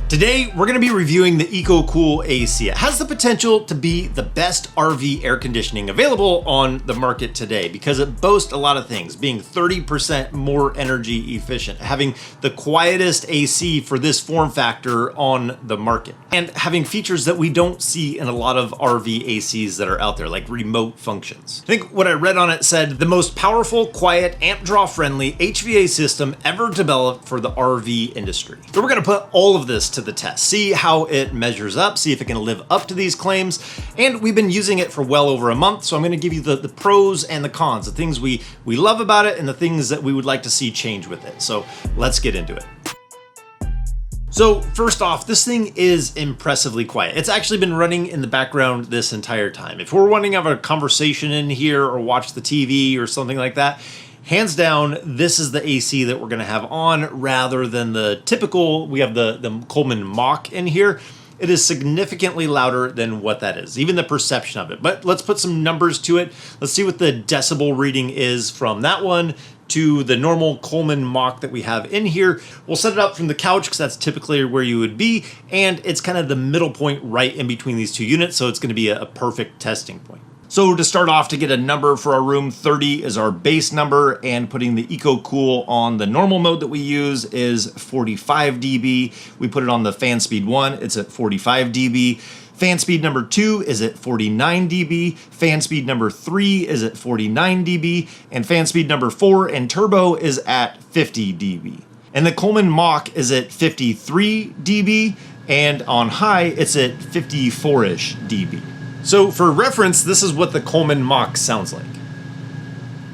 Today, we're going to be reviewing the EcoCool AC. It has the potential to be the best RV air conditioning available on the market today because it boasts a lot of things, being 30% more energy efficient, having the quietest AC for this form factor on the market, and having features that we don't see in a lot of RV ACs that are out there, like remote functions. I think what I read on it said, the most powerful, quiet, amp draw friendly HVA system ever developed for the RV industry. So we're going to put all of this to the test, see how it measures up, see if it can live up to these claims. And we've been using it for well over a month, so I'm going to give you the pros and the cons, the things we love about it and the things that we would like to see change with it. So let's get into it. So first off, this thing is impressively quiet. It's actually been running in the background this entire time. If we're wanting to have a conversation in here or watch the TV or something like that, hands down, this is the AC that we're gonna have on rather than the typical, we have the Coleman Mach in here. It is significantly louder than what that is, even the perception of it. But let's put some numbers to it. Let's see what the decibel reading is from that one to the normal Coleman Mach that we have in here. We'll set it up from the couch because that's typically where you would be. And it's kind of the middle point right in between these two units. So it's gonna be a perfect testing point. So to start off, to get a number for our room, 30 is our base number, and putting the EcoCool on the normal mode that we use is 45 dB. We put it on the fan speed 1, it's at 45 dB. Fan speed number 2 is at 49 dB. Fan speed number 3 is at 49 dB. And fan speed number 4 and turbo is at 50 dB. And the Coleman Mach is at 53 dB, and on high, it's at 54-ish dB. So for reference, this is what the Coleman Mach sounds like.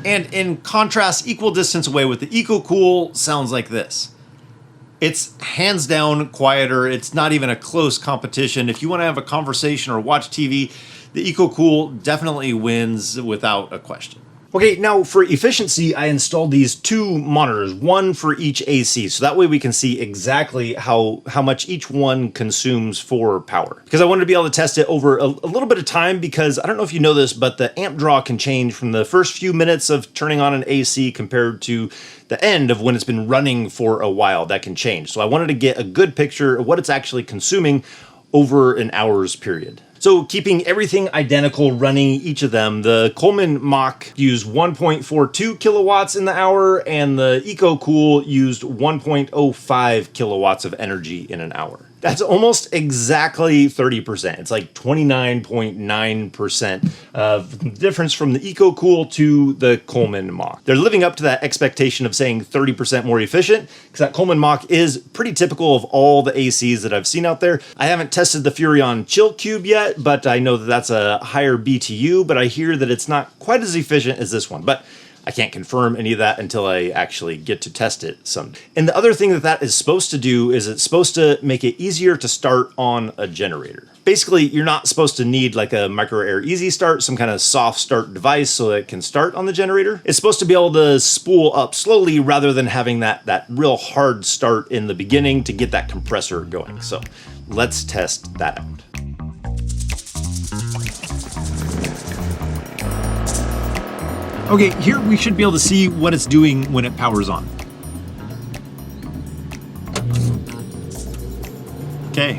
And in contrast, equal distance away with the EcoCool sounds like this. It's hands down quieter. It's not even a close competition. If you want to have a conversation or watch TV, the EcoCool definitely wins without a question. Okay, now for efficiency, I installed these two monitors, one for each AC, so that way we can see exactly how much each one consumes for power. Because I wanted to be able to test it over a little bit of time, because I don't know if you know this, but the amp draw can change from the first few minutes of turning on an AC compared to the end of when it's been running for a while. That can change. So I wanted to get a good picture of what it's actually consuming over an hour's period. So keeping everything identical, running each of them, the Coleman Mach used 1.42 kilowatts in the hour, and the EcoCool used 1.05 kilowatts of energy in an hour. That's almost exactly 30%. It's like 29.9% of difference from the EcoCool to the Coleman Mach. They're living up to that expectation of saying 30% more efficient, because that Coleman Mach is pretty typical of all the ACs that I've seen out there. I haven't tested the Furrion Chill Cube yet, but I know that that's a higher BTU, but I hear that it's not quite as efficient as this one. But I can't confirm any of that until I actually get to test it someday. And the other thing that is supposed to do is it's supposed to make it easier to start on a generator. Basically, you're not supposed to need like a micro air easy start, some kind of soft start device so that it can start on the generator. It's supposed to be able to spool up slowly rather than having that real hard start in the beginning to get that compressor going. So let's test that out. Okay, here we should be able to see what it's doing when it powers on. Okay,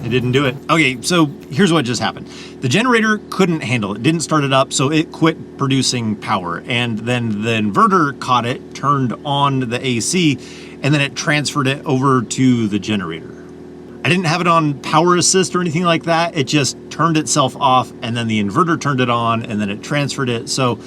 it didn't do it. Okay, so here's what just happened. The generator couldn't handle it, didn't start it up, so it quit producing power. And then the inverter caught it, turned on the AC, and then it transferred it over to the generator. I didn't have it on power assist or anything like that. It just turned itself off, and then the inverter turned it on, and then it transferred it. So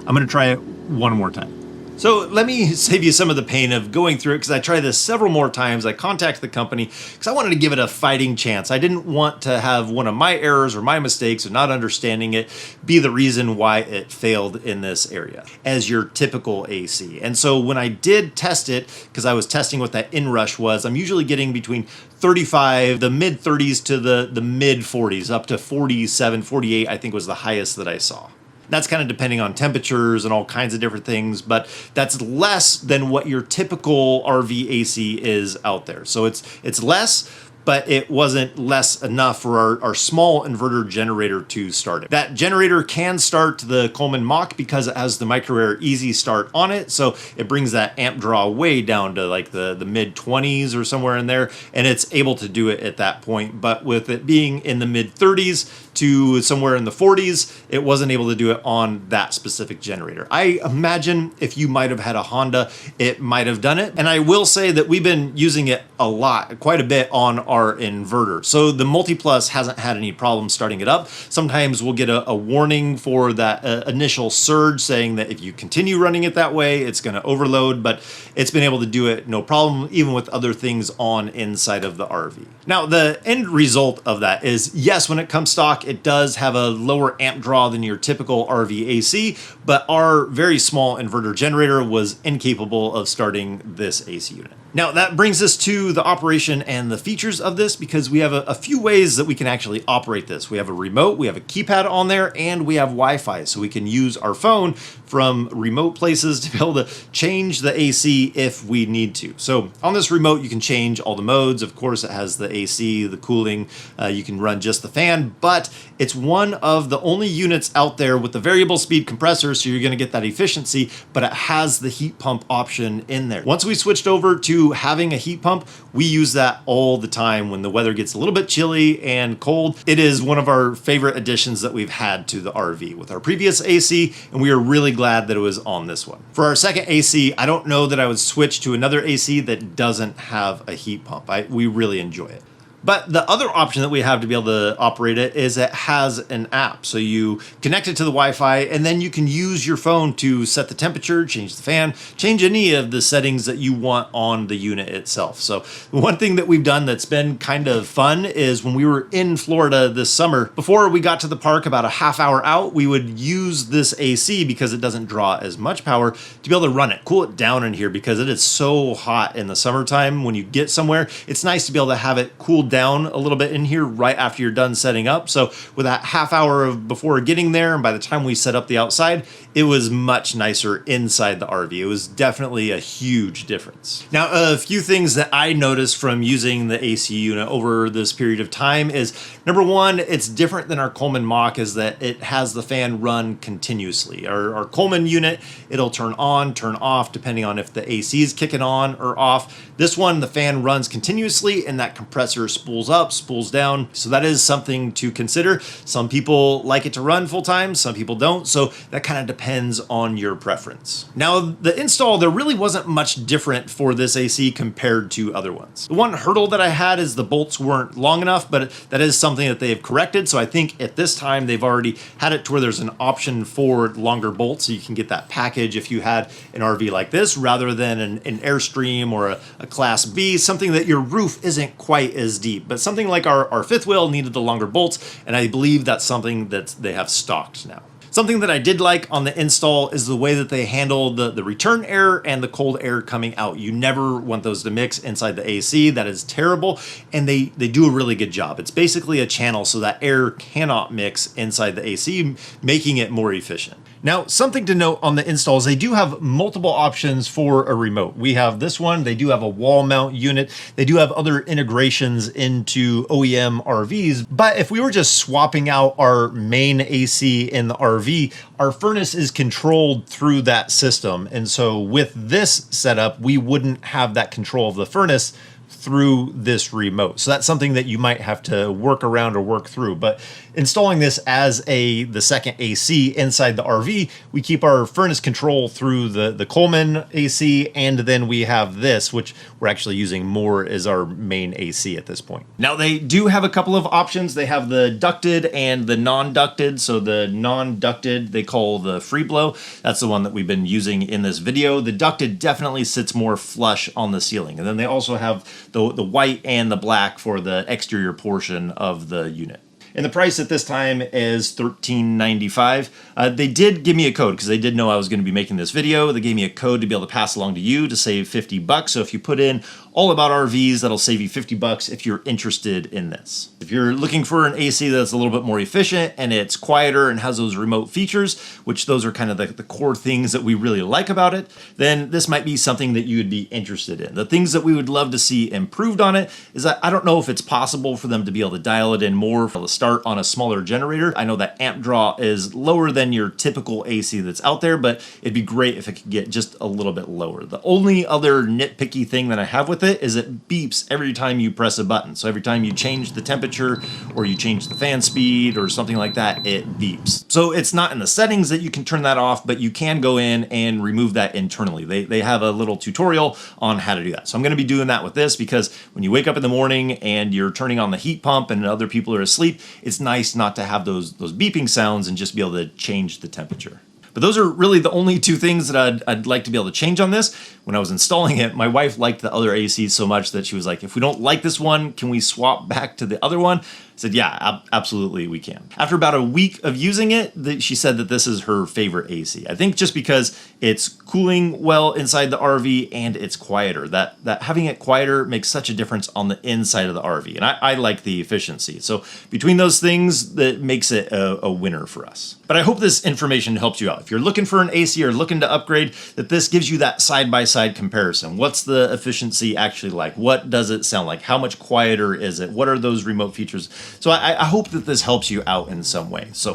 I'm gonna try it one more time. So let me save you some of the pain of going through it, because I tried this several more times. I contacted the company because I wanted to give it a fighting chance. I didn't want to have one of my errors or my mistakes of not understanding it be the reason why it failed in this area as your typical AC. And so when I did test it, because I was testing what that inrush was, I'm usually getting between 35, the mid 30s to the mid 40s, up to 47, 48, I think was the highest that I saw. That's kind of depending on temperatures and all kinds of different things, but that's less than what your typical RV AC is out there. So it's less, but it wasn't less enough for our small inverter generator to start it. That generator can start the Coleman Mach because it has the micro air easy start on it, so it brings that amp draw way down to like the mid 20s or somewhere in there, and it's able to do it at that point. But with it being in the mid 30s to somewhere in the 40s, it wasn't able to do it on that specific generator. I imagine if you might have had a Honda, it might have done it. And I will say that we've been using it a lot, quite a bit on our inverter. So the MultiPlus hasn't had any problem starting it up. Sometimes we'll get a warning for that initial surge saying that if you continue running it that way, it's going to overload, but it's been able to do it no problem, even with other things on inside of the RV. Now, the end result of that is, yes, when it comes stock, it does have a lower amp draw than your typical RV AC, but our very small inverter generator was incapable of starting this AC unit. Now that brings us to the operation and the features of this, because we have a few ways that we can actually operate this. We have a remote, we have a keypad on there, and we have Wi-Fi, so we can use our phone from remote places to be able to change the AC if we need to. So on this remote, you can change all the modes. Of course, it has the AC, the cooling, you can run just the fan, but it's one of the only units out there with the variable speed compressor, so you're gonna get that efficiency, but it has the heat pump option in there. Once we switched over to having a heat pump, we use that all the time when the weather gets a little bit chilly and cold. It is one of our favorite additions that we've had to the RV with our previous AC, and we are really glad that it was on this one. For our second AC, I don't know that I would switch to another AC that doesn't have a heat pump. We really enjoy it. But the other option that we have to be able to operate it is it has an app. So you connect it to the Wi-Fi, and then you can use your phone to set the temperature, change the fan, change any of the settings that you want on the unit itself. So one thing that we've done that's been kind of fun is when we were in Florida this summer, before we got to the park about a half hour out, we would use this AC because it doesn't draw as much power to be able to run it, cool it down in here, because it is so hot in the summertime. When you get somewhere, it's nice to be able to have it cool down a little bit in here right after you're done setting up. So with that half hour of before getting there, and by the time we set up the outside, it was much nicer inside the RV. It was definitely a huge difference. Now, a few things that I noticed from using the AC unit over this period of time is, number one, it's different than our Coleman Mach is that it has the fan run continuously. Our Coleman unit, it'll turn on, turn off, depending on if the AC is kicking on or off. This one, the fan runs continuously and that compressor spools up, spools down. So that is something to consider. Some people like it to run full time, some people don't. So that kind of depends on your preference. Now, the install, there really wasn't much different for this AC compared to other ones. The one hurdle that I had is the bolts weren't long enough, but that is something that they have corrected. So I think at this time they've already had it to where there's an option for longer bolts, so you can get that package if you had an RV like this, rather than an Airstream or a Class B, something that your roof isn't quite as deep. But something like our fifth wheel needed the longer bolts, and I believe that's something that they have stocked now. Something that I did like on the install is the way that they handle the return air and the cold air coming out. You never want those to mix inside the AC. That is terrible, and they do a really good job. It's basically a channel so that air cannot mix inside the AC, making it more efficient. Now, something to note on the installs, they do have multiple options for a remote. We have this one, they do have a wall mount unit, they do have other integrations into OEM RVs, but if we were just swapping out our main AC in the RV, our furnace is controlled through that system. And so with this setup, we wouldn't have that control of the furnace through this remote. So that's something that you might have to work around or work through. But installing this as the second AC inside the RV, we keep our furnace control through the Coleman AC, and then we have this, which we're actually using more as our main AC at this point. Now, they do have a couple of options. They have the ducted and the non-ducted. So the non-ducted, they call the free blow. That's the one that we've been using in this video. The ducted definitely sits more flush on the ceiling. And then they also have the white and the black for the exterior portion of the unit. And the price at this time is $13.95. They did give me a code because they did know I was going to be making this video. They gave me a code to be able to pass along to you to save $50. So if you put in all about RVs that'll save you 50 bucks if you're interested in this. If you're looking for an AC that's a little bit more efficient and it's quieter and has those remote features, which those are kind of the core things that we really like about it, then this might be something that you would be interested in. The things that we would love to see improved on it is that I don't know if it's possible for them to be able to dial it in more for the start on a smaller generator. I know that amp draw is lower than your typical AC that's out there, but it'd be great if it could get just a little bit lower. The only other nitpicky thing that I have with it is it beeps every time you press a button. So every time you change the temperature or you change the fan speed or something like that, it beeps. So it's not in the settings that you can turn that off, but you can go in and remove that internally. They have a little tutorial on how to do that. So I'm going to be doing that with this because when you wake up in the morning and you're turning on the heat pump and other people are asleep, it's nice not to have those beeping sounds and just be able to change the temperature. But those are really the only two things that I'd like to be able to change on this. When I was installing it, my wife liked the other ACs so much that she was like, if we don't like this one, can we swap back to the other one? I said, yeah, absolutely we can. After about a week of using it, she said that this is her favorite AC. I think just because it's cooling well inside the RV and it's quieter. That having it quieter makes such a difference on the inside of the RV. And I like the efficiency. So between those things, that makes it a winner for us. But I hope this information helps you out. If you're looking for an AC or looking to upgrade, that this gives you that side-by-side comparison. What's the efficiency actually like? What does it sound like? How much quieter is it? What are those remote features? So I hope that this helps you out in some way. So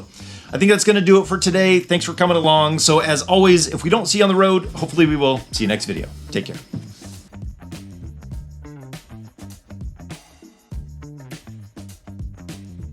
I think that's going to do it for today. Thanks for coming along. So as always, if we don't see you on the road, hopefully we will. See you next video. Take care.